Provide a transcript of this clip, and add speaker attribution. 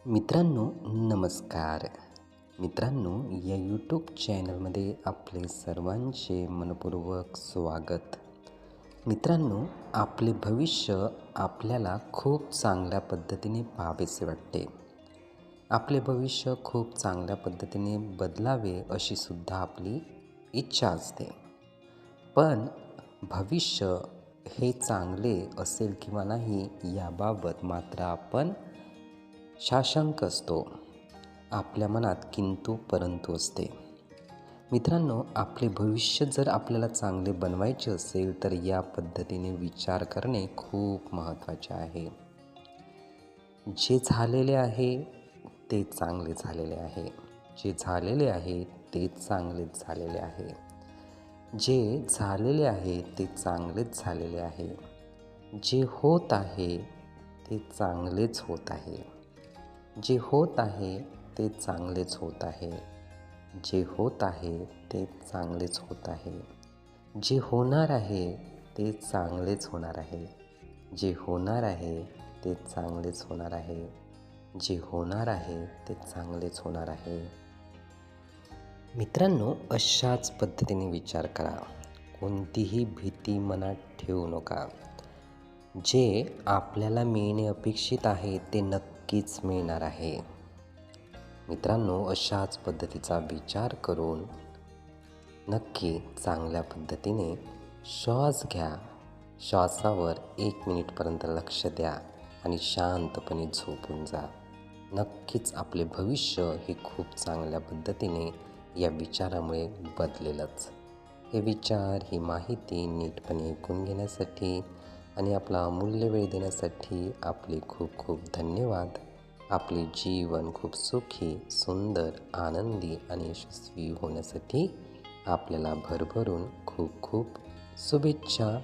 Speaker 1: मित्रांनो, नमस्कार. मित्रांनो, या यूट्यूब चॅनलमध्ये आपले सर्वांचे मनपूर्वक स्वागत. मित्रांनो, आपले भविष्य आपल्याला खूप चांगल्या पद्धतीने पाहावेसे वाटते. आपले भविष्य खूप चांगल्या पद्धतीने बदलावे अशी सुद्धा आपली इच्छा असते. पण भविष्य हे चांगले असेल किंवा नाही याबाबत मात्र आपण साशंक असतो. आपल्या मनात किंतु परंतु असते. मित्रांनो, आपले भविष्य जर आपल्याला चांगले बनवायचे असेल तर या पद्धतीने विचार करणे खूप महत्त्वाचे आहे. जे झालेले आहे ते चांगले झालेले आहे. जे झालेले आहे ते चांगलेच झालेले आहे. जे झालेले आहे ते चांगलेच झालेले आहे. जे होत आहे ते चांगलेच होत आहे. जे होत आहे ते चांगलेच होत आहे. जे होत आहे ते चांगलेच होत आहे. जे होणार आहे ते चांगलेच होणार आहे. जे होणार आहे ते चांगलेच होणार आहे. जे होणार आहे ते चांगलेच होणार आहे. मित्रांनो, अशाच पद्धतीने विचार करा. कोणतीही भीती मनात ठेवू नका. जे आपल्याला मिळणे अपेक्षित आहे ते नक्कीच मिळणार आहे. मित्रांनो, अशाच पद्धतीचा विचार करून नक्की चांगल्या पद्धतीने श्वास घ्या. श्वासावर 1 मिनिटपर्यंत लक्ष द्या आणि शांतपणे झोपून जा. नक्कीच आपले भविष्य हे खूप चांगल्या पद्धतीने या विचारामुळे बदलेलच. हे विचार, ही माहिती नीटपणे ऐकून घेण्यासाठी आणि आपला अमूल्य वेळ देण्यासाठी आपले खूप खूप धन्यवाद. आपले जीवन खूप सुखी, सुंदर, आनंदी आणि यशस्वी होण्यासाठी आपल्याला भरभरून खूप खूप शुभेच्छा.